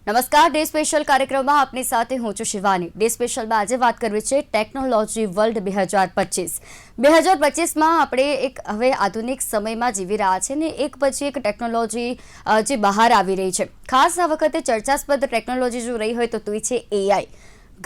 નમસ્કાર, day special કાર્યક્રમમાં આપની સાથે હું છું શિવાની। ડે સ્પેશિયલમાં આજે વાત કરવી છે ટેકનોલોજી વર્લ્ડ 2025। 2025માં આપણે એક હવે આધુનિક સમયમાં જીવી રહ્યા છે ને એક પછી એક ટેકનોલોજી જે બહાર આવી રહી છે। ખાસ આ વખતે ચર્ચાસ્પદ ટેકનોલોજી જો રહી હોય તો તે છે એઆઈ।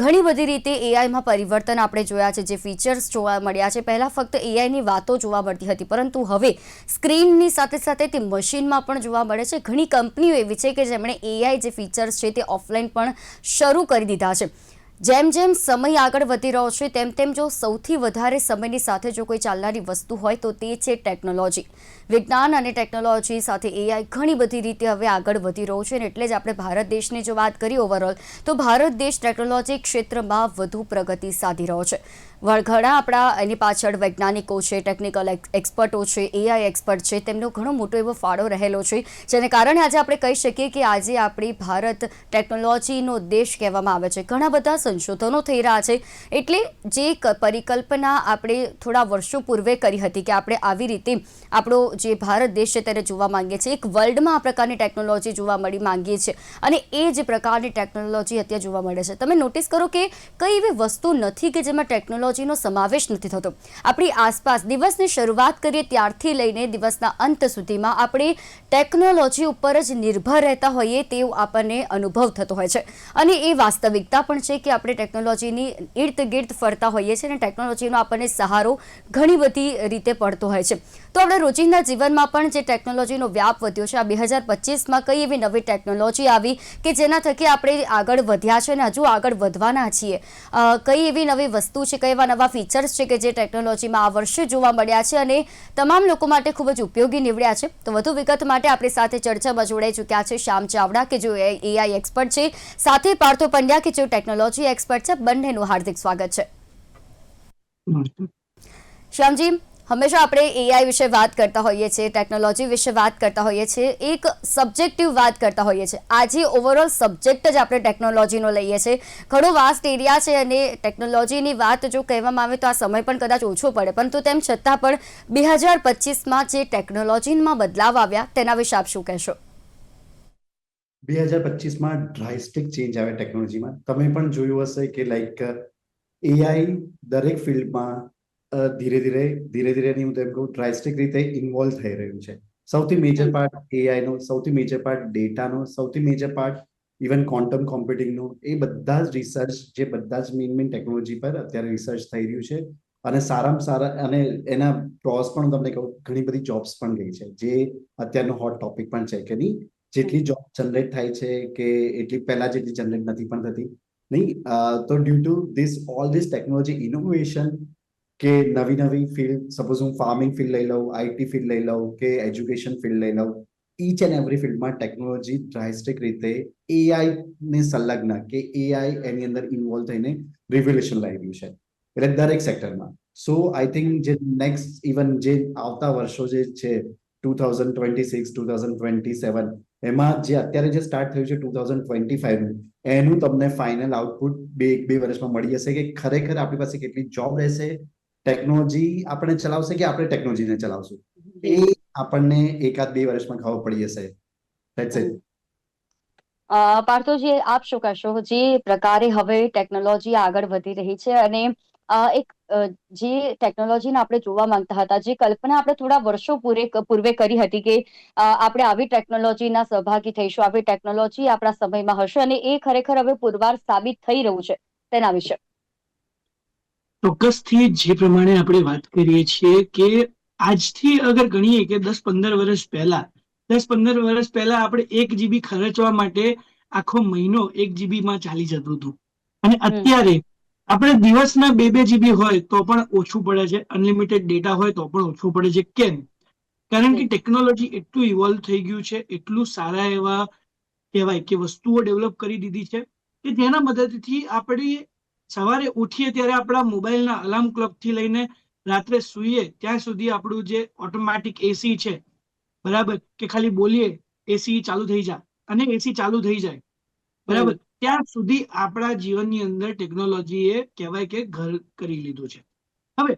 ઘણી બધી રીતે એઆઈમાં પરિવર્તન આપણે જોયા છે, જે ફીચર્સ જોવા મળ્યા છે। પહેલાં ફક્ત એઆઈની વાતો જોવા મળતી હતી, પરંતુ હવે સ્ક્રીનની સાથે સાથે તે મશીનમાં પણ જોવા મળે છે। ઘણી કંપનીઓ એવી છે કે જેમણે એઆઈ જે ફીચર્સ છે તે ઓફલાઈન પણ શરૂ કરી દીધા છે। જેમ જેમ સમય આગળ વધી રહ્યો છે તેમ તેમ જો સૌથી વધારે સમયની સાથે જો કોઈ ચાલનારી વસ્તુ હોય તો તે છે ટેકનોલોજી। વિજ્ઞાન અને ટેકનોલોજી સાથે એઆઈ ઘણી બધી રીતે હવે આગળ વધી રહ્યું છે, અને એટલે જ આપણે ભારત દેશની જો વાત કરીએ ઓવરઓલ તો ભારત દેશ ટેકનોલોજી ક્ષેત્રમાં વધુ પ્રગતિ સાધી રહ્યો છે। ઘણા આપણા એની પાછળ વૈજ્ઞાનિકો છે, ટેકનિકલ એક્સપર્ટો છે, એઆઈ એક્સપર્ટ છે, તેમનો ઘણો મોટો એવો ફાળો રહેલો છે, જેને કારણે આજે આપણે કહી શકીએ કે આજે આપણી ભારત ટેકનોલોજીનો દેશ કહેવામાં આવે છે। ઘણા બધા સંશોધનો થઈ રહ્યા છે, એટલે જે પરિકલ્પના આપણે થોડા વર્ષો પૂર્વે કરી હતી કે આપણે આવી રીતે આપણો જે ભારત દેશ છે તેને જોવા માંગીએ છીએ, એક વર્લ્ડમાં આ પ્રકારની ટેકનોલોજી જોવા મળી માંગીએ છીએ, અને એ જ પ્રકારની ટેકનોલોજી અત્યારે જોવા મળે છે। તમે નોટિસ કરો કે કઈ એવી વસ્તુ નથી કે જેમાં ટેકનોલોજીનો સમાવેશ નથી થતો। આપણી આસપાસ દિવસની શરૂઆત કરીએ ત્યારથી લઈને દિવસના અંત સુધીમાં આપણે ટેકનોલોજી ઉપર જ નિર્ભર રહેતા હોઈએ તેવું આપણને અનુભવ થતો હોય છે, અને એ વાસ્તવિકતા પણ છે કે આપણે ટેકનોલોજીની ઇર્દ ગિર્દ ફરતા હોઈએ છીએ, અને ટેકનોલોજીનો આપણને સહારો ઘણી બધી રીતે પડતો હોય છે। તો આપણે રોજિંદા જીવનમાં પણ જે ટેકનોલોજીનો વ્યાપ વધ્યો છે, આ 2025માં કઈ એવી નવી ટેકનોલોજી આવી કે જેના થકી આપણે આગળ વધ્યા છે અને હજુ આગળ વધવાના છીએ। કઈ એવી નવી વસ્તુ છે, કઈ એવા નવા ફીચર્સ છે કે જે ટેકનોલોજીમાં આ વર્ષે જોવા મળ્યા છે અને તમામ લોકો માટે ખૂબ જ ઉપયોગી નીવડ્યા છે। તો વધુ વિગત માટે આપણી સાથે ચર્ચામાં જોડાઈ ચૂક્યા છે શ્યામ ચાવડા કે જો એઆઈ એક્સપર્ટ છે, સાથે પાર્થો પંડ્યા કે જો ટેકનોલોજી એક્સપર્ટ છે। બંનેનું હાર્દિક સ્વાગત છે। શ્યામજી, હંમેશા આપણે એઆઈ વિશે વાત કરતા હોઈએ છીએ, ટેકનોલોજી વિશે વાત કરતા હોઈએ છીએ, એક સબ્જેક્ટિવ વાત કરતા હોઈએ છીએ। આજે ઓવરઓલ સબ્જેક્ટ જ આપણે ટેકનોલોજીનો લઈએ છીએ। ઘણો વાસ્ટ એરિયા છે, અને ટેકનોલોજીની વાત જો કહેવામાં આવે તો આ સમય પણ કદાચ ઓછો પડે, પરંતુ તેમ છતાં પણ 2025માં જે ટેકનોલોજીમાં બદલાવ આવ્યા તેના વિશે આપ શું કહેશો? 2025માં ડ્રાસ્ટિક ચેન્જ આવે ટેકનોલોજીમાં। તમે પણ જોયું હશે કે એઆઈ દરેક ફિલ્ડમાં ધીરે ધીરે હું તેમ કહું ડ્રાસ્ટિક રીતે ઇન્વોલ્વ થઈ રહ્યું છે। સૌથી મેજર પાર્ટ એઆઈનો, સૌથી મેજર પાર્ટ ડેટાનો, સૌથી મેજર પાર્ટ ઇવન ક્વોન્ટમ કોમ્પ્યુટિંગનો, એ બધા જ રિસર્ચ, જે બધા જ મેઇન ટેકનોલોજી પર અત્યારે રિસર્ચ થઈ રહ્યું છે, અને સારામાં સારા, અને એના પ્રોસ પણ તમને કહું, ઘણી બધી જોબ્સ પણ ગઈ છે, જે અત્યારનો હોટ ટોપિક પણ છે કે નહીં, જેટલી જોબ જનરેટ થાય છે કે એટલી પહેલા જેટલી જનરેટ નથી પણ થતી નહીં। તો due to all this technology innovation, કે નવી ફિલ્ડ, સપોઝ હું ફાર્મિંગ ફિલ્ડ લઈ લઉં, આઈટી ફિલ્ડ લઈ લઉં, કે એજ્યુકેશન ફિલ્ડ લઈ લઉં, ઈચ એન્ડ એવરી ફિલ્ડમાં ટેકનોલોજી ડ્રાસ્ટિક રીતે એઆઈ ને સંલગ્ન, કે એઆઈ એની અંદર ઇન્વોલ્વ થઈને રિવોલ્યુશન લાવી રહ્યું છે, એટલે દરેક સેક્ટરમાં। સો આઈ થિંક જે નેક્સ્ટ ઇવન જે આવતા વર્ષો જે છે 2026, 2027, એમાં જે અત્યારે જે સ્ટાર્ટ થયું છે 2025નું, એનું તમને ફાઇનલ આઉટપુટ બે વર્ષમાં મળી જશે કે ખરેખર આપણી પાસે કેટલી જોબ રહેશે, ટેકનોલોજી આપણે ચલાવશે કે આપણે ટેકનોલોજીને ચલાવશું, એ આપણને એકાદ 2 વર્ષમાં ખબર પડી જશે। That's it. પાર્થોજી, આપ શું કહેશો? જે પ્રકારે હવે ટેકનોલોજી આગળ વધી રહી છે, અને એક જે ટેકનોલોજીને આપણે જોવા માંગતા હતા, જે કલ્પના આપણે થોડા વર્ષો પૂર્વે કરી હતી કે આપણે આવી ટેકનોલોજીના સહભાગી થઈશું, આવી ટેકનોલોજી આપણા સમયમાં હશે, અને એ ખરેખર હવે પુરવાર સાબિત થઈ રહ્યું છે, તેના વિશે ચોક્કસથી જે પ્રમાણે આપણે વાત કરીએ છીએ કે આજથી અગર ગણીએ કે 10-15 વર્ષ પહેલા આપણે 1 GB ખર્ચવા માટે આખો મહિનો 1 GB માં ચાલી જતું હતું, અને અત્યારે આપણે દિવસના 2-2 GB હોય તો પણ ઓછું પડે છે, અનલિમિટેડ ડેટા હોય તો પણ ઓછું પડે છે। કેમ? કારણ કે ટેકનોલોજી એટલું ઇવોલ્વ થઈ ગયું છે, એટલું સારા એવા કહેવાય કે વસ્તુઓ ડેવલપ કરી દીધી છે કે જેના મદદથી આપણે સવારે ઉઠીએ ત્યારે આપણા મોબાઈલના અલાર્મ ક્લોક થી લઈને રાત્રે સૂઈએ ત્યાં સુધી આપણું જે ઓટોમેટિક એસી છે, બરાબર, કે ખાલી બોલીએ એસી ચાલુ થઈ જાય અને એસી ચાલુ થઈ જાય, બરાબર, ત્યાં સુધી આપણા જીવનની અંદર ટેકનોલોજીએ કહેવાય કે ઘર કરી લીધું છે। હવે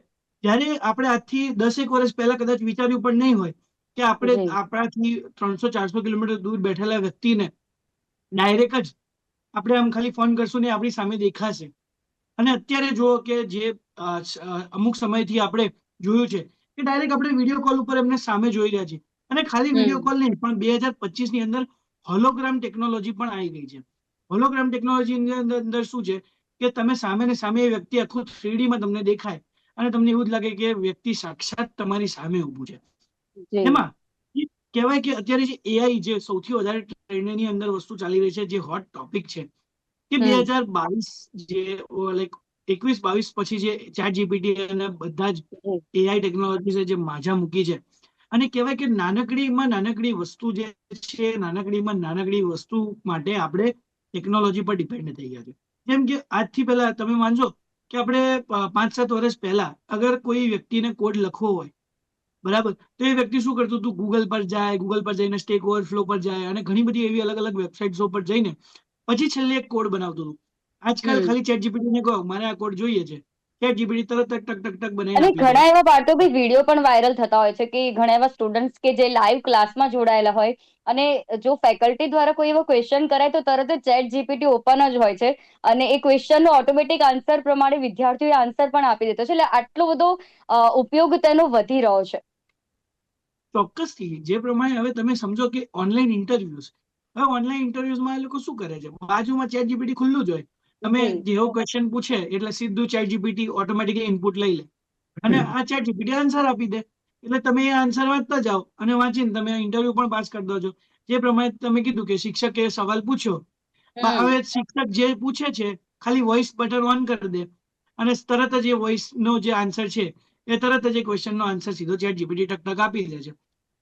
જ્યારે આપણે આજથી 10 વર્ષ પહેલા કદાચ વિચાર્યું પણ નહીં હોય કે આપણે આપણાથી 300-400 કિલોમીટર દૂર બેઠેલા વ્યક્તિને ડાયરેક્ટ જ આપણે આમ ખાલી ફોન કરશું ને આપણી સામે દેખાશે. અને અત્યારે જુઓ કે જે અમુક સમયથી આપણે જોયું છે કે ડાયરેક્ટ આપણે વિડીયો કોલ ઉપર એમને સામે જોઈ રહ્યા છીએ. અને ખાલી વિડીયો કોલ નહીં, પણ 2025 ની અંદર હોલોગ્રામ ટેકનોલોજી પણ આવી ગઈ છે. હોલોગ્રામ ટેકનોલોજી ની અંદર શું છે કે તમે સામે ને સામે એ વ્યક્તિ આખું 3D માં તમને દેખાય અને તમને એવું જ લાગે કે વ્યક્તિ સાક્ષાત તમારી સામે ઊભું છે. જી એમાં કહેવાય કે અત્યારે જે એઆઈ જે સૌથી વધારે ટ્રેન્ડની અંદર વસ્તુ ચાલી રહી છે, જે હોટ ટોપિક છે, કે 2022 જે લાઈક 21-22 પછી જે ચેટ જીપીટી અને બધા જ એઆઈ ટેકનોલોજી છે જે માજા મૂકી છે. અને કહેવાય કે નાનકડી વસ્તુ જે છે, નાનકડી વસ્તુ માટે આપણે ટેકનોલોજી પર ડિપેન્ડ થઈ ગયા છે. જેમ કે આજથી પહેલા તમે માનશો કે આપણે 5-7 વર્ષ પહેલા અગર કોઈ વ્યક્તિને કોડ લખવો હોય, બરાબર, તો એ વ્યક્તિ શું કરતું હતું? ગૂગલ પર જઈને સ્ટેક ઓવરફ્લો પર જાય અને ઘણી બધી એવી અલગ અલગ વેબસાઇટ્સો પર જઈને પછી છેલ્લે એક કોડ બનાવતું હતું. આજકાલ ખાલી ચેટ જીપીટી ને કહો મારે આ કોડ જોઈએ છે, ચેટ જીપીટી તરત જ ટક ટક ટક બનાવીને અને આપી દે. ઘણા એવા પાર્ટો બી વિડીયો પણ વાયરલ થતા હોય છે કે ઘણા એવા સ્ટુડન્ટ્સ કે જે લાઈવ ક્લાસમાં જોડાયેલા હોય અને જો ફેકલ્ટી દ્વારા કોઈ એવો ક્વેશ્ચન કરાય તો તરત જ ચેટ જીપીટી ઓપન જ હોય છે અને એ ક્વેશ્ચનનો ઓટોમેટિક આન્સર પ્રમાણે વિદ્યાર્થીઓએ આન્સર પણ આપી દીધો છે. એટલે આટલો બધો ઉપયોગ તેનો વધી રહ્યો છે. ચોક્કસથી. જે પ્રમાણે હવે તમે સમજો કે ઓનલાઈન ઇન્ટરવ્યુઝ, હવે ઓનલાઈન ઇન્ટરવ્યુઝમાં એ લોકો શું કરે છે? બાજુમાં ચેટ જીપીટી ખુલ્લું જ હોય. તમે જી જેવો ક્વેશ્ચન પૂછે એટલે સીધું ચેટ જીપીટી ઓટોમેટિકલી ઇનપુટ લઈ લે અને આ ચેટ જીપીટી આન્સર આપી દે. એટલે તમે એ આન્સર વાંચતા જાઓ અને વાંચીને તમે ઇન્ટરવ્યુ પણ પાસ કરી દો છો. જે પ્રમાણે તમે કીધું કે શિક્ષકે સવાલ પૂછ્યો, હવે શિક્ષક જે પૂછે છે ખાલી વોઇસ બટન ઓન કરી દે અને તરત જ એ વોઇસ નો જે આન્સર છે એ તરત જ એ ક્વેશ્ચન નો આન્સર સીધો ચેટ જીપીટી ટક ટક આપી દે છે.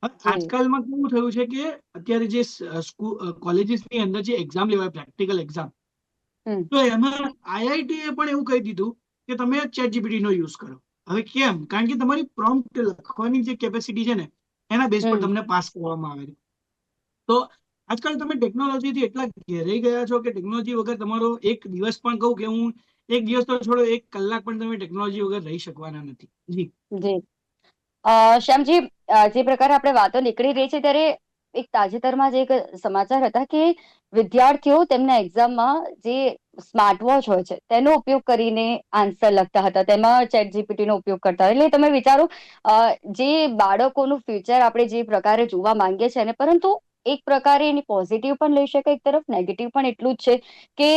આજકાલમાં કેવું થયું છે કે અત્યારે જે કોલેજીસ ની અંદર જે એક્ઝામ લેવાય, પ્રેક્ટિકલ એક્ઝામ, તો એમાં આઈઆઈટી એ પણ એવું કહી દીધું કે તમે ચેટ જીપીટી નો યુઝ કરો. હવે કેમ? કારણ કે તમારી પ્રોમ્પ્ટ લખવાની જે કેપેસિટી છે ને એના બેઝ પર તમને પાસ કરવામાં આવે છે. તો આજકાલ તમે ટેકનોલોજીથી એટલા ઘેરાઈ ગયા છો કે ટેકનોલોજી વગર તમારો એક દિવસ પણ કહું કે હું એક દિવસ તો છોડો, 1 કલાક પણ તમે ટેકનોલોજી વગર રહી શકવાના નથી. જી જી શ્યામજી, જે પ્રકારે આપણે વાતો નીકળી રહી છે ત્યારે એક તાજેતરમાં જ એક સમાચાર હતા કે વિદ્યાર્થીઓ તેમના એક્ઝામમાં જે સ્માર્ટ વોચ હોય છે તેનો ઉપયોગ કરીને આન્સર લખતા હતા, તેમાં ચેટ જીપીટી નો ઉપયોગ કરતા હતા. એટલે તમે વિચારો, જે બાળકોનું ફ્યુચર આપણે જે પ્રકારે જોવા માંગીએ છીએ ને, પરંતુ એક પ્રકારે એની પોઝિટિવ પણ લઈ શકાય, એક તરફ નેગેટિવ પણ એટલું જ છે કે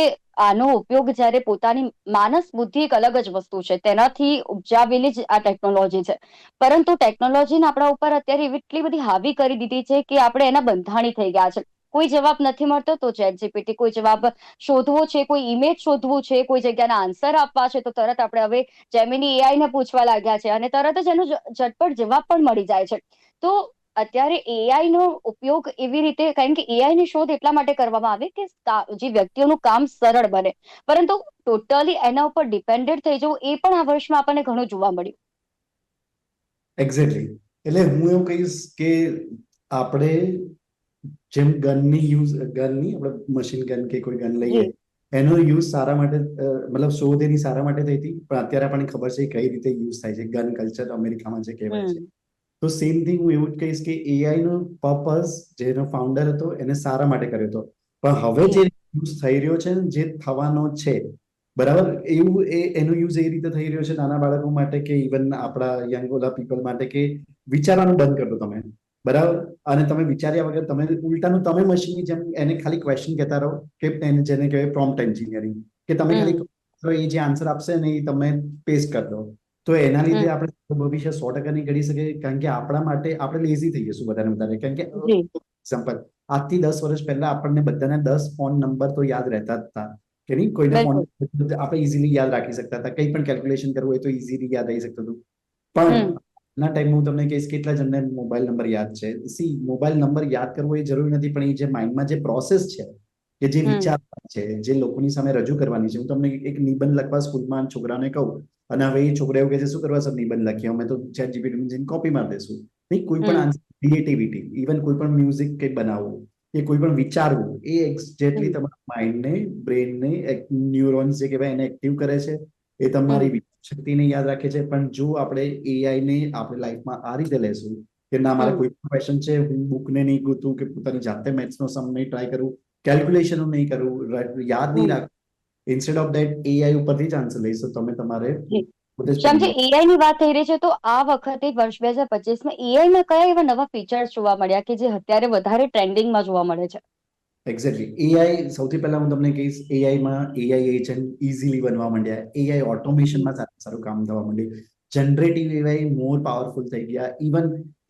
આનો ઉપયોગ જ્યારે પોતાની માનસ બુદ્ધિ એક અલગ જ વસ્તુ છે, તેનાથી ઉપજાવેલી જ આ ટેકનોલોજી છે. પરંતુ ટેકનોલોજીને આપણા ઉપર અત્યારે એટલી બધી હાવી કરી દીધી છે કે આપણે એના બંધાણી થઈ ગયા છે. કોઈ જવાબ નથી મળતો તો ચેટ જીપીટી, કોઈ જવાબ શોધવો છે, કોઈ ઇમેજ શોધવું છે, કોઈ જગ્યાના આન્સર આપવા છે તો તરત આપણે હવે જેમિની એઆઈ ને પૂછવા લાગ્યા છે અને તરત જ એનો ઝટપટ જવાબ પણ મળી જાય છે. તો અત્યારે એઆઈ નો ઉપયોગ એવી રીતે, કારણ કે એઆઈ ની શોધ એટલા માટે કરવામાં આવે કે જે વ્યક્તિઓનું કામ સરળ બને, પરંતુ ટોટલી એના ઉપર ડિપેન્ડેન્ટ થઈ જવું એ પણ આ વર્ષમાં આપણને ઘણું જોવા મળ્યું. એક્ઝેક્ટલી. એટલે હું એવું કહીશ કે આપણે જેમ ગનની આપણે મશીન ગન કે કોઈ ગન લઈએ, એનો યુઝ સારા માટે, મતલબ શોધ એની સારા માટે થઈ હતી, પણ અત્યારે આપણને ખબર છે કઈ રીતે યુઝ થાય છે. ગન કલ્ચર અમેરિકામાં જે કહેવાય છે. તો સેમ થિંગ હું એવું જ કહીશ કે એઆઈ નો પર્પઝ, જેનો ફાઉન્ડર હતો એને સારા માટે કર્યો હતો, પણ હવે જે યુઝ થઈ રહ્યો છે, જે થવાનો છે, બરાબર, એવું એનો યુઝ એ રીતે થઈ રહ્યો છે નાના બાળકો માટે કે ઇવન આપણા યંગ ઓલા પીપલ માટે કે વિચારવાનું બંધ કરી દો તમે, બરાબર, અને તમે વિચાર્યા વગર તમે ઉલટાનું તમે મશીનની જેમ એને ખાલી ક્વેશ્ચન કહેતા રહો, કે એને જેને કહેવાય પ્રોમ્પ્ટ એન્જિનિયરિંગ, કે તમે ખાલી એ જે આન્સર આપશે ને એ તમે પેસ્ટ કરી દો. તો એના લીધે આપણે ભવિષ્ય 100% નહીં કરી શકીએ, કારણ કે આપણા માટે આપણે લેઝી થઈ જશું વધારે વધારે. કારણ કે એક્ઝામ્પલ, આજથી 10 વર્ષ પહેલા આપણને બધાને 10 ફોન નંબર તો યાદ રહેતા જ હતા કે નહીં, કોઈને ફોન આપણે ઇઝીલી યાદ રાખી શકતા હતા, કંઈ પણ કેલ્ક્યુલેશન કરવું હોય તો ઇઝીલી યાદ આવી શકતું હતું. પણ ના ટાઈમ હું તમને કહીશ કેટલા જણને મોબાઈલ નંબર યાદ છે. સી, મોબાઈલ નંબર યાદ કરવો એ જરૂરી નથી, પણ એ જે માઇન્ડમાં જે પ્રોસેસ છે, કે જે વિચાર છે, જે લોકોની સામે રજૂ કરવાની છે. હું તમને એક નિબંધ લખવા સ્કૂલમાં છોકરાને કહું અને હવે એ છોકરા એવું કહે છે શું કરવા સર નિબંધ લખીએ, અમે તો ચેટ જીપીટી કોપી મારી દઈશું. નહીં, કોઈ પણ આન્સર, ક્રિએટિવિટી, ઇવન કોઈ પણ મ્યુઝિક કંઈ બનાવવું કે કોઈ પણ વિચારવું, એ એક્ઝેક્ટલી તમારા માઇન્ડને, બ્રેનને, ન્યુરોન્સ જે કહેવાય એને એક્ટિવ કરે છે, એ તમારી શક્તિને યાદ રાખે છે. પણ જો આપણે એઆઈ ને આપણે લાઈફમાં આ રીતે લેશું કે ના, મારે કોઈ પણ ક્વેશ્ચન છે, હું બુકને નહીં ગોતું કે પોતાની જાતે મેથ્સનો સમ નહીં ટ્રાય કરું કેલ્ક્યુલેશનો નહીં કરવું, યાદ નહીં રાખવું. ઇન્સ્ટેડ ઓફ ધેટ એઆઈ ઉપરથી જ આન્સર લઈશું તમે તમારે પોતે જ શ્યામજી, કરી એઆઈ ની વાત થઈ રહી છે, તો આ વખતે વર્ષ 2025 એઆઈ માં કયા એવા નવા ફીચર્સ જોવા મળ્યા કે જે અત્યારે વધારે ટ્રેન્ડિંગમાં જોવા મળે છે? એક્ઝેક્ટલી. એઆઈ સૌથી પહેલા હું તમને કહીશ, એઆઈમાં એઆઈ એજન્ટ ઇઝીલી બનવા માંડ્યા, એઆઈ ઓટોમેશનમાં સારું કામ થવા માંડ્યું, જનરેટિવ એઆઈ મોર પાવરફુલ થઈ ગયા. ઇવન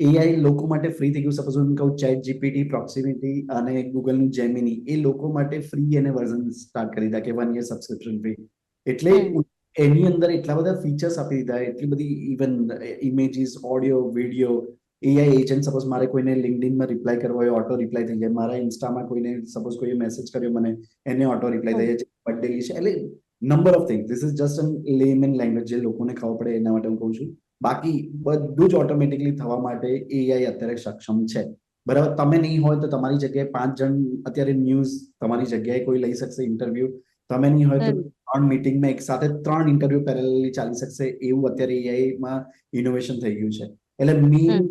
એઆઈ લોકો માટે ફ્રી થઈ ગયું. સપોઝ હું કહું ચેટ જીપીટી, પ્રોક્સિમિટી અને ગૂગલનું જેમિની એ લોકો માટે ફ્રી એને વર્ઝન સ્ટાર્ટ કરી દીધા કે 1 year સબસ્ક્રિપ્શન ફ્રી. એટલે એની અંદર એટલા બધા ફીચર્સ આપી દીધા, એટલી બધી even images, audio, video, AI agent. Suppose મારે કોઈને લિંક્ડઇનમાં રિપ્લાય કરવો હોય, ઓટો રિપ્લાય થઈ જાય. મારા ઇન્સ્ટામાં કોઈને સપોઝ કોઈ મેસેજ કર્યો મને, એને ઓટો રિપ્લાય થઈ જાય. બર્થડે વિશે, એટલે number of things. This is just an layman language, જે લોકોને ખબર પડે એના માટે હું કહું છું. બાકી બધું જ ઓટોમેટિકલી થવા માટે એઆઈ અત્યારે સક્ષમ છે. બરાબર. તમે નહીં હોય તો તમારી જગ્યાએ 5 જણ અત્યારે ન્યૂઝ તમારી જગ્યાએ કોઈ લઈ શકશે ઇન્ટરવ્યુ. તમે નહીં હોય તો 3 મીટિંગમાં એક સાથે 3 ઇન્ટરવ્યુ પેરેલલી ચાલી શકશે. એવું અત્યારે એઆઈમાં ઇનોવેશન થઈ ગયું છે. એટલે મેઇન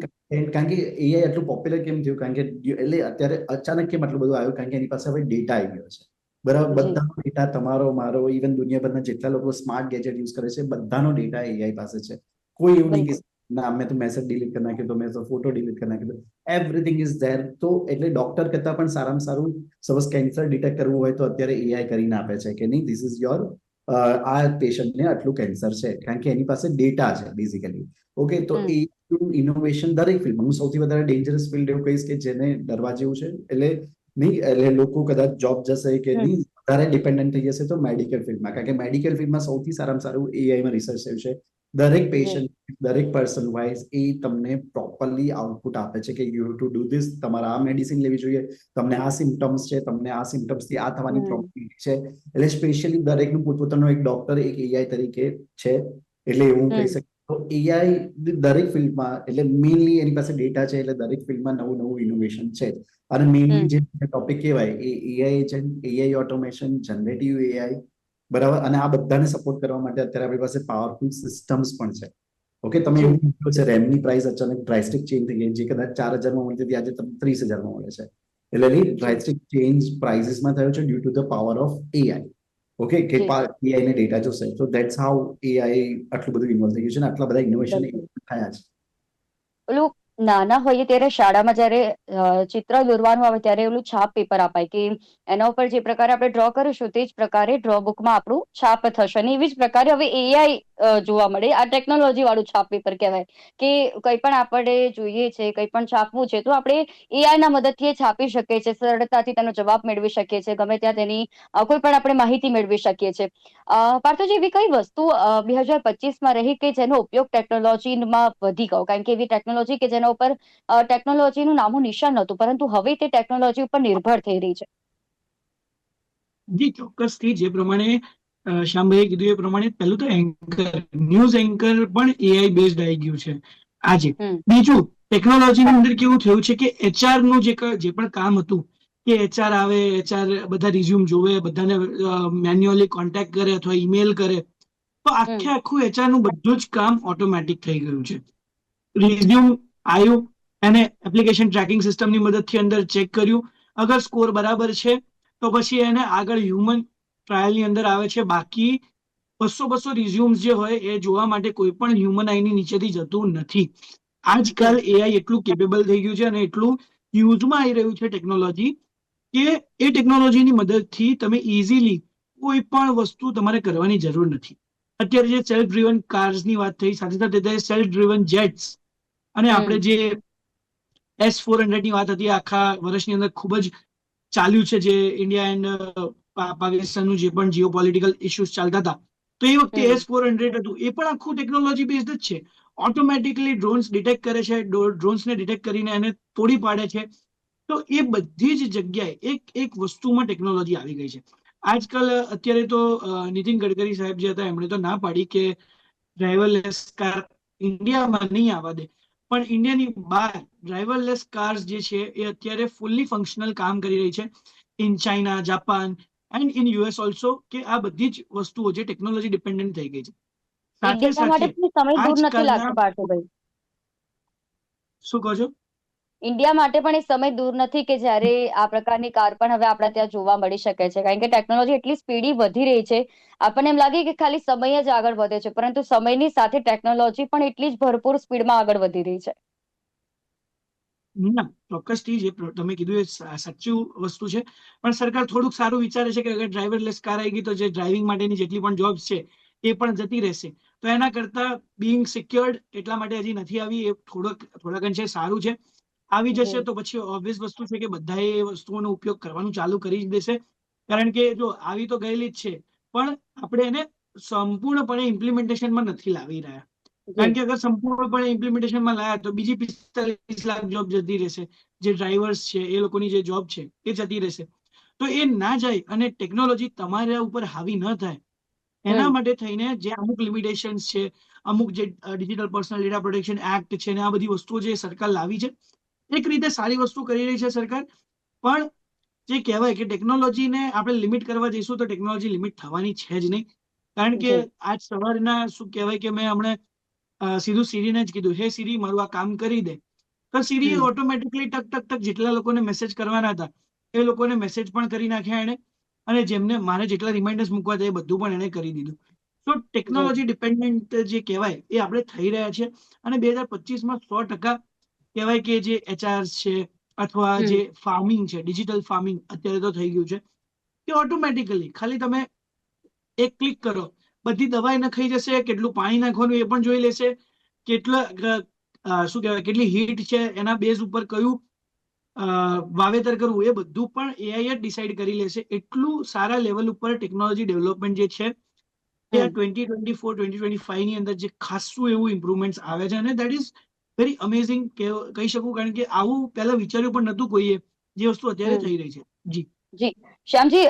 કારણ કે એઆઈ આટલું પોપ્યુલર કેમ થયું? કારણ કે એટલે અત્યારે અચાનક કેમ આટલું બધું આવ્યું? કારણ કે એની પાસે હવે ડેટા આવી ગયો છે. બરાબર. બધાનો ડેટા, તમારો, મારો, ઇવન દુનિયાભરના જેટલા લોકો સ્માર્ટ ગેજેટ યુઝ કરે છે, બધાનો ડેટા એઆઈ પાસે છે. કોઈ એવું નહીં કે ના મેં તો મેસેજ ડિલીટ કરી નાખ્યો, તો મેં તો ફોટો ડિલીટ કરી નાખ્યો. Everything is there. તો એટલે ડોક્ટર કરતા પણ સારામાં સારું સપોઝ કેન્સર ડિટેક્ટ કરવું હોય તો અત્યારે એઆઈ કરીને આપે છે કે નહીં, ધીસ ઇઝ યોર આ પેશન્ટને આટલું કેન્સર છે, કારણ કે એની પાસે ડેટા છે બેઝિકલી. ઓકે. તો એ ઇનોવેશન દરેક ફિલ્ડમાં, હું સૌથી વધારે ડેન્જરસ ફિલ્ડ એવું કહીશ કે જેને ડરવા જેવું છે, એટલે નહીં, એટલે લોકો કદાચ જોબ જશે કે નહીં, વધારે ડિપેન્ડન્ટ થઈ જશે તો મેડિકલ ફિલ્ડમાં. કારણ કે મેડિકલ ફિલ્ડમાં સૌથી સારામાં સારું એઆઈમાં રિસર્ચ થયું છે. દરેક પેશન્ટ, દરેક પર્સન વાઇઝ એ તમને પ્રોપરલી આઉટપુટ આપે છે કે યુ ટુ ડુ ધીસ, તમારે આ મેડિસિન લેવી જોઈએ, તમને આ સિમ્ટમ્સ છે, તમને આ સિમ્ટમ્સથી આ થવાની પ્રોબેબિલિટી છે. એટલે સ્પેશિયલી દરેકનું પોતપોતાનો એક ડોક્ટર, એક એઆઈ તરીકે છે. એટલે એવું કહી શકું. તો એઆઈ દરેક ફિલ્ડમાં, એટલે મેઇનલી એની પાસે ડેટા છે, એટલે દરેક ફિલ્ડમાં નવું નવું ઇનોવેશન છે. અને મેઇનલી જે ટોપિક કહેવાય એ AI agent, AI automation, generative AI. બરાબર. અને આ બધાને સપોર્ટ કરવા માટે અત્યારે આપણી પાસે પાવરફુલ સિસ્ટમ્સ પણ છે. ઓકે. તમે એવું કીધું છે રેમની પ્રાઇસ અચાનક ડ્રાસ્ટિક ચેન્જ થઈ ગઈ, જે કદાચ 4000 મળતી હતી આજે તમને 30,000 મળે છે. એટલે ડ્રાસ્ટિક ચેન્જ પ્રાઇસીસમાં થયો છે due to the power of AI. Okay. કે એઆઈ ને ડેટા જોશે. તો ધેટ્સ હાઉ એઆઈ આટલું બધું ઇન્વોલ્વ થઈ ગયું છે અને આટલા બધા ઇનોવેશન થયા છે. ઓલું નાના હોઈએ ત્યારે શાળામાં જ્યારે ચિત્ર દોરવાનું આવે ત્યારે ઓલું છાપ પેપર અપાય કે એના ઉપર જે પ્રકારે આપણે ડ્રો કરીશું તે જ પ્રકારે ડ્રો બુકમાં આપણું છાપ થશે. અને એવી જ પ્રકારે હવે એઆઈ જોવા મળે. આ ટેકનોલોજી વાળું છાપ પેપર કહેવાય કે કંઈ પણ આપણે જોઈએ છે, કંઈ પણ છાપવું છે, તો આપણે એઆઈ ના મદદથી છાપી શકીએ છીએ, સરળતાથી તેનો જવાબ મેળવી શકીએ છીએ, ગમે ત્યાં તેની કોઈ પણ આપણે માહિતી મેળવી શકીએ છીએ. પાર્થોજી, એવી કઈ વસ્તુ 2025માં રહી કે જેનો ઉપયોગ ટેકનોલોજીમાં વધી ગયો? કારણ કે એવી ટેકનોલોજી કે જેના ઉપર ટેકનોલોજીનું નામું નિશાન નહોતું, પરંતુ હવે તે ટેકનોલોજી ઉપર નિર્ભર થઈ રહી છે. જી ચોક્કસથી. જે પ્રમાણે શ્યામભાઈએ કીધું એ પ્રમાણે પહેલું તો ન્યૂઝ એન્કર પણ એઆઈ બેઝડ આવી ગયું છે આજે. બીજું, ટેકનોલોજીની અંદર કેવું થયું છે કે એચઆર નું જે પણ કામ હતું, કે એચઆર આવે, એચઆર બધા રિઝ્યુમ જોવે, બધાને મેન્યુઅલી કોન્ટેક્ટ કરે અથવા ઈમેલ કરે, તો આખું એચઆર નું બધું જ કામ ઓટોમેટિક થઈ ગયું છે. રિઝ્યુમ આવ્યું, એને એપ્લિકેશન ટ્રેકિંગ સિસ્ટમની મદદથી અંદર ચેક કર્યું, અગર સ્કોર બરાબર છે તો પછી એને આગળ હ્યુમન ટ્રાયલની અંદર આવે છે. બાકી 200 રિઝ્યુમ્સ જે હોય એ જોવા માટે કોઈ પણ હ્યુમન આઈની નીચેથી જતું નથી. આજકાલ એઆઈ એટલું કેપેબલ થઈ ગયું છે અને એટલું યુઝમાં આવી રહ્યું છે ટેકનોલોજી, કે એ ટેકનોલોજીની મદદથી તમે ઇઝીલી કોઈ પણ વસ્તુ તમારે કરવાની જરૂર નથી. અત્યારે જે સેલ્ફ ડ્રીવન કાર્સની વાત થઈ, સાથે સાથે સેલ્ફ ડ્રીવન જેટ્સ, અને આપણે જે S-400 ની વાત હતી, આખા વર્ષની અંદર ખૂબ જ ચાલ્યું છે, જે ઇન્ડિયા એન્ડ પાકિસ્તાનનું જે પણ જીઓ પોલિટિકલ ઇસ્યુઝ ચાલતા હતા, તો એ વખતે S-400 હતું. એ પણ આખું ટેકનોલોજી બેઝડ જ છે. ઓટોમેટિકલી ડ્રોન્સ ડિટેક્ટ કરે છે, ડ્રોન્સને ડિટેક્ટ કરીને એને તોડી પાડે છે. તો એ બધી જ જગ્યાએ એક વસ્તુમાં ટેકનોલોજી આવી ગઈ છે. આજકાલ અત્યારે તો નીતિન ગડકરી સાહેબ જે હતા એમણે તો ના પાડી કે ડ્રાઈવરલેસ કાર ઇન્ડિયામાં નહીં આવવા દે, પણ ઇન્ડિયાની બહાર ડ્રાઈવરલેસ કાર્સ જે છે એ અત્યારે ફૂલ્લી ફંક્શનલ કામ કરી રહી છે in China, Japan and in US also, કે આ બધી જ વસ્તુઓ જે ટેકનોલોજી ડિપેન્ડન્ટ થઈ ગઈ છે. સાથે ઇન્ડિયા માટે સાથે પણ સમય દૂર નથી આજકાલના, લાગતો પાર્થભાઈ. શું કહો છો? ઇન્ડિયા માટે પણ એ સમય દૂર નથી કે જ્યારે આ પ્રકારની કાર પણ હવે આપણા ત્યાં જોવા મળી શકે છે, કારણ કે ટેકનોલોજી એટલી સ્પીડી વધી રહી છે. આપણને એમ લાગે કે ખાલી સમય જ આગળ વધે છે, પરંતુ સમયની સાથે ટેકનોલોજી પણ એટલી જ ભરપૂર સ્પીડમાં આગળ વધી રહી છે. ના, ચોક્કસથી જે તમે કીધું એ સાચું વસ્તુ છે. પણ સરકાર થોડુંક સારું વિચારે છે કે અગર ડ્રાઈવરલેસ કાર આવી ગઈ તો જે ડ્રાઇવિંગ માટેની જેટલી પણ જોબ્સ છે એ પણ જતી રહેશે. તો એના કરતા બિંગ સિક્યોર્ડ એટલા માટે હજી નથી આવી, એ થોડાક અંશે સારું છે. આવી જશે જી તો પછી ઓબ્વિયસ વસ્તુ છે કે બધા એ વસ્તુઓનો ઉપયોગ કરવાનું ચાલુ કરી જ દેશે. કારણ કે જો આવી તો ગયેલી જ છે, પણ આપણે એને સંપૂર્ણપણે ઇમ્પ્લિમેન્ટેશનમાં નથી લાવી રહ્યા. કારણ જી કે અગર સંપૂર્ણપણે ઇમ્પ્લિમેન્ટેશનમાં લાયા તો બીજી 45 લાખ જોબ જતી રહેશે. જે ડ્રાઈવર્સ છે એ લોકોની જે જોબ છે એ જતી રહેશે. તો એ ના જાય અને ટેકનોલોજી તમારા ઉપર હાવી ન થાય એના હમ માટે થઈને જે અમુક લિમિટેશન્સ છે, અમુક જે digital personal data protection act છે ને આ બધી વસ્તુઓ જે સરકાર લાવી છે, એક રીતે સારી વસ્તુ કરી રહી છે સરકાર. પણ જે કહેવાય કે ટેકનોલોજીને આપણે લિમિટ કરવા જઈશું તો ટેકનોલોજી લિમિટ થવાની છે જ નહીં. કારણ કે જી આજ સવારના શું કહેવાય કે મેં હમણાં સીધું સીરીને જ કીધું, હે સીરી મારું આ કામ કરી દે. તો સીરી હમ ઓટોમેટિકલી ટક ટક ટક જેટલા લોકોને મેસેજ કરવાના હતા એ લોકોને મેસેજ પણ કરી નાખ્યા એને, અને જેમને મારે જેટલા રિમાઇન્ડર્સ મૂકવા હતા એ બધું પણ એને કરી દીધું. તો જી ટેકનોલોજી ડિપેન્ડન્ટ જે કહેવાય એ આપણે થઈ રહ્યા છે. અને 2025માં 100% કહેવાય કે જે એચઆર છે અથવા જે હમ ફાર્મિંગ છે, ડિજિટલ ફાર્મિંગ અત્યારે તો થઈ ગયું છે કે ઓટોમેટિકલી ખાલી તમે એક ક્લિક કરો, બધી દવાઈ નખાઈ જશે, કેટલું પાણી નાખવાનું એ પણ જોઈ લેશે, કેટલા શું કહેવાય કેટલી હીટ છે, એના બેઝ ઉપર કયું વાવેતર કરવું એ બધું પણ એઆઈ જ ડિસાઈડ કરી લેશે. એટલું સારા લેવલ ઉપર ટેકનોલોજી ડેવલપમેન્ટ જે છે એ આ હમ 2024-2025 ની અંદર જે ખાસું એવું ઇમ્પ્રુવમેન્ટ આવે છે, અને દેટ ઇઝ વેરી અમેઝિંગ કહી શકું. કારણ કે આવું પહેલા વિચાર્યું પણ નહોતું કોઈએ, જે વસ્તુ અત્યારે હમ થઈ રહી છે. જી. જી શ્યામજી,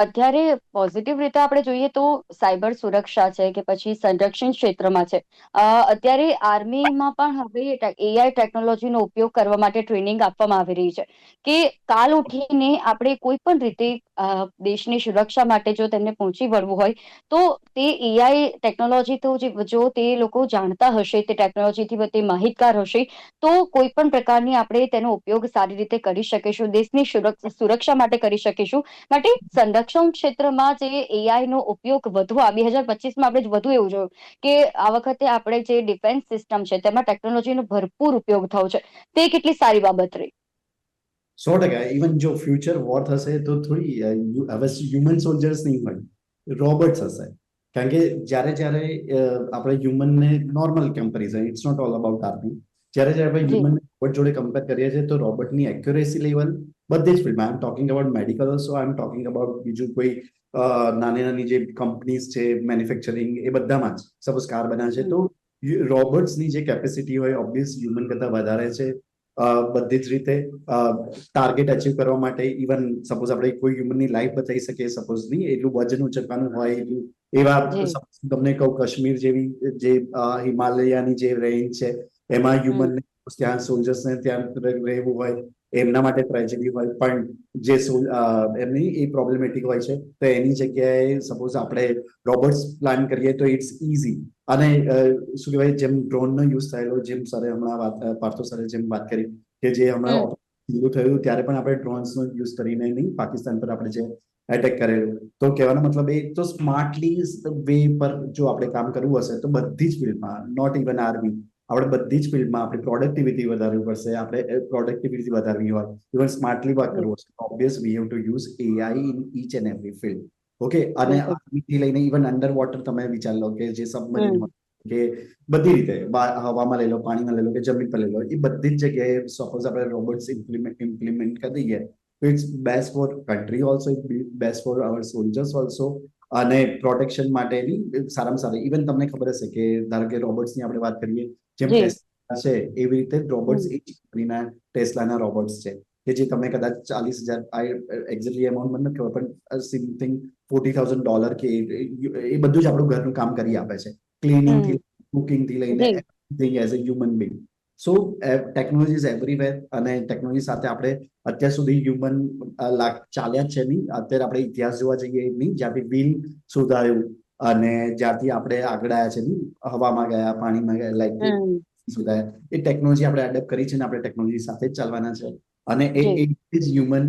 અત્યારે પોઝિટિવ રીતે આપણે જોઈએ તો સાયબર સુરક્ષા છે કે પછી સંરક્ષણ ક્ષેત્રમાં છે. અત્યારે આર્મીમાં પણ હવે એઆઈ ટેકનોલોજીનો ઉપયોગ કરવા માટે ટ્રેનિંગ આપવામાં આવી રહી છે કે કાલ ઉઠીને આપણે કોઈ પણ રીતે દેશની સુરક્ષા માટે જો તેમને પહોંચી વળવું હોય તો તે એઆઈ ટેકનોલોજી તો જો તે લોકો જાણતા હશે, તે ટેકનોલોજીથી તે માહિતગાર હશે, તો કોઈ પણ પ્રકારની આપણે તેનો ઉપયોગ સારી રીતે કરી શકીશું, દેશની સુરક્ષા માટે કરી શકીશું. માટે સંરક્ષણ ક્ષેત્રમાં જે એઆઈ નો ઉપયોગ વધુ 2025માં આપણે વધુ એવું જોયું કે આ વખતે આપણે જે ડિફેન્સ સિસ્ટમ છે તેમાં ટેકનોલોજીનો ભરપૂર ઉપયોગ થયો છે. તે કેટલી સારી બાબત રહી. 100%. ઇવન જો ફ્યુચર વોર થશે તો થોડી હવે હ્યુમન સોલ્જર્સ નહીં હોય, રોબોટ્સ હશે. કારણ કે જ્યારે જ્યારે આપણે હ્યુમનને normal comparison, it's not all about army, જ્યારે આપણે જી હ્યુમન રોબોટ જોડે કમ્પેર કરીએ છીએ તો રોબોટની એક્યુરેસી લેવલ બધી જ ફિલ્ડમાં, I am talking about medical also, I am talking about બીજું કોઈ નાની નાની જે કંપનીઝ છે મેન્યુફેક્ચરિંગ, એ બધામાં જ સપોઝ કાર બનાવે છે તો રોબોટ્સની જે કેપેસિટી હોય ઓબ્વિયસ હ્યુમન કરતા વધારે છે. બધી જ રીતે ટાર્ગેટ અચીવ કરવા માટે, ઇવન સપોઝ આપણે કોઈ હ્યુમનની લાઈફ બચાવી શકીએ, સપોઝ નહીં એટલું વજન ઉચકવાનું હોય એટલું, એવા જી તમને કહું કાશ્મીર જેવી જે હિમાલયાની જે રેન્જ છે એમાં હમ હ્યુમનને ત્યાં સોલ્જર્સને ત્યાં રહેવું હોય એમના માટે ટ્રેજેડી હોય, પણ જે એમની એ પ્રોબ્લેમેટિક હોય છે તો એની જગ્યાએ સપોઝ આપણે રોબોટ્સ પ્લાન કરીએ તો ઇટ્સ ઇઝી. અને શું કહેવાય, જેમ ડ્રોનનો યુઝ થયેલો, જેમ સરે હમણાં પાર્થો સરે જેમ વાત કરી કે જે હમણાં હમ થયું ત્યારે પણ આપણે ડ્રોન્સનો યુઝ કરીને નહીં પાકિસ્તાન પર આપણે જે એટેક કરેલું, તો કહેવાનો મતલબ એ તો સ્માર્ટલી વે પર જો આપણે કામ કરવું હશે તો બધી જ ફિલ્ડમાં, નોટ ઇવન આર્મી, આપણે બધી જ ફિલ્ડમાં આપણી પ્રોડક્ટિવિટી વધારવી પડશે. આપણે પ્રોડક્ટિવિટી વધારવી હોય, ઇવન સ્માર્ટલી વર્ક જી કરવું હશે, obvious we have to use AI in each and every field. Okay. અને બિલકુલ આર્મીથી લઈને ઇવન અંડર વોટર તમે વિચાર લો કે જે સબમરીન હમ હોય કે બધી રીતે હવામાં લઈ લો, પાણીમાં લઈ લો કે જમીન પર લઈ લો, એ બધી જ જગ્યાએ સપોઝ આપણે રોબોટ્સ ઇમ્પ્લિમેન્ટ કરી દઈએ તો it's best for country also, best for our soldiers also, અને પ્રોટેક્શન માટેની સારામાં સારી. ઇવન તમને ખબર હશે કે ધારો કે રોબોટ્સની આપણે વાત કરીએ, જેમ જી ટેસ્લા છે એવી રીતે રોબોટ્સ હમ એ જ કંપનીના ટેસ્લાના રોબોટ્સ છે કે જે તમે કદાચ 40,000, એક્ઝેક્ટલી અમાઉન્ટ મને નથી ખબર, પણ સમથિંગ $40,000 કે એ બધું જ આપણું ઘરનું કામ કરી આપે છે, ક્લિનિંગ થી, હમ કુકિંગ થી લઈને જી everything as a human being. So technology is everywhere, અને ટેકનોલોજી સાથે આપણે અત્યાર સુધી હ્યુમન ચાલ્યા જ છે નહીં. અત્યારે આપણે ઇતિહાસ જોવા જઈએ નહીં, જ્યાંથી વ્હીલ શોધાયું અને જ્યાંથી આપણે આગળ આવ્યા છે નહીં, હવામાં ગયા, પાણીમાં ગયા, લાઈક હમ સુધાર એ ટેકનોલોજી આપણે એડપ્ટ કરી છે ને આપણે ટેકનોલોજી સાથે જ ચાલવાના છે અને એ જી. જ હ્યુમન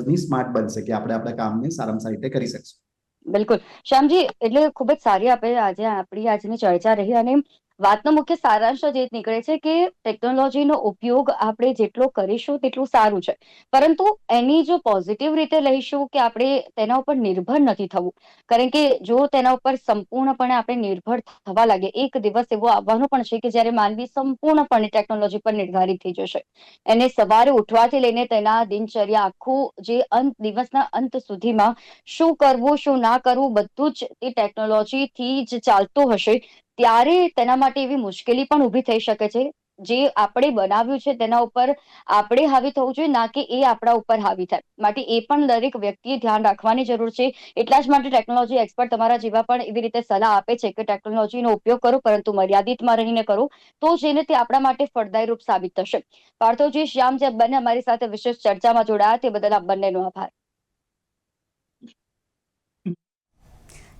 ની સ્માર્ટ બનશે કે આપણે આપણા કામને સારામાં સારી રીતે કરી શકશું. બિલકુલ શ્યામજી, એટલે ખૂબ જ સારી આપણી આજની ચર્ચા રહી અને વાતનો મુખ્ય સારાંશ જ એ નીકળે છે કે ટેકનોલોજીનો ઉપયોગ આપણે જેટલો કરીશું તેટલું સારું છે, પરંતુ એની જો પોઝિટિવ રીતે લઈશું કે આપણે તેના ઉપર નિર્ભર નથી થવું, કારણ કે જો તેના ઉપર સંપૂર્ણપણે આપણે નિર્ભર થવા લાગે, એક દિવસ એવો આવવાનો પણ છે કે જ્યારે માનવી સંપૂર્ણપણે ટેકનોલોજી પર નિર્ધારિત થઈ જશે. એને સવારે ઉઠવાથી લઈને તેના દિનચર્યા આખું જે દિવસના અંત સુધીમાં શું કરવું શું ના કરવું બધું જ એ ટેકનોલોજીથી જ ચાલતું હશે, ત્યારે તેના માટે એવી મુશ્કેલી પણ ઊભી થઈ શકે છે. જે આપણે બનાવ્યું છે તેના ઉપર આપણે હાવી થવું જોઈએ, ના કે એ આપણા ઉપર હાવી થાય. માટે એ પણ દરેક વ્યક્તિએ ધ્યાન રાખવાની જરૂર છે. એટલા જ માટે ટેકનોલોજી એક્સપર્ટ તમારા જેવા પણ એવી રીતે સલાહ આપે છે કે ટેકનોલોજીનો ઉપયોગ કરો, પરંતુ મર્યાદિતમાં રહીને કરો, તો જેને તે આપણા માટે ફળદાયી રૂપ સાબિત થશે. પાર્થવજી, શ્યામ, જે બંને અમારી સાથે વિશેષ ચર્ચામાં જોડાયા તે બદલ આપ બંનેનો આભાર.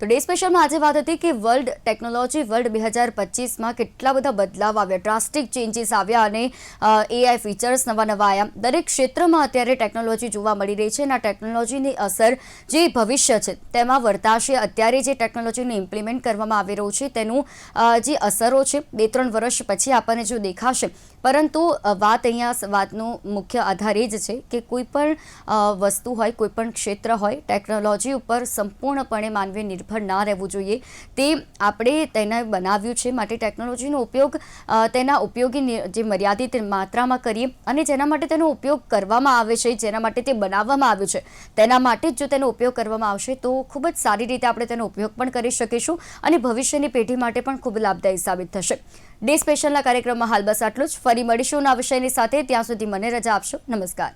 તો ડે સ્પેશિયલમાં આજે વાત હતી કે ટેકનોલોજી વર્લ્ડ 2025માં કેટલા બધા બદલાવ આવ્યા, ડ્રાસ્ટિક ચેન્જીસ આવ્યા અને એઆઈ ફીચર્સ નવા આવ્યા. દરેક ક્ષેત્રમાં અત્યારે ટેકનોલોજી જોવા મળી રહી છે અને આ ટેકનોલોજીની અસર જે ભવિષ્ય છે તેમાં વર્તાશે. અત્યારે જે ટેકનોલોજીનું ઇમ્પ્લિમેન્ટ કરવામાં આવી રહ્યું છે તેનું જે અસરો છે 2-3 વર્ષ પછી આપણને જો દેખાશે, પરંતુ વાતનો મુખ્ય આધાર એ જ છે કે કોઈ પણ વસ્તુ હોય, કોઈ પણ ક્ષેત્ર હોય, ટેકનોલોજી ઉપર સંપૂર્ણપણે માનવી નિર્ભર ના રહેવું જોઈએ. તે આપણે તેને બનાવ્યું છે, માટે ટેકનોલોજીનો ઉપયોગ તેના ઉપયોગી જે મર્યાદિત માત્રામાં કરીએ અને જેના માટે તેનો ઉપયોગ કરવામાં આવે છે, જેના માટે તે બનાવવામાં આવ્યું છે તેના માટે જ જો તેનો ઉપયોગ કરવામાં આવશે તો ખૂબ જ સારી રીતે આપણે તેનો ઉપયોગ પણ કરી શકીશું અને ભવિષ્યની પેઢી માટે પણ ખૂબ લાભદાયી સાબિત થશે. ડે સ્પેશિયલના કાર્યક્રમમાં હાલ બસ આટલું જ. ફરી મળીશું નવા વિષયની સાથે. ત્યાં સુધી મને રજા આપશો. નમસ્કાર.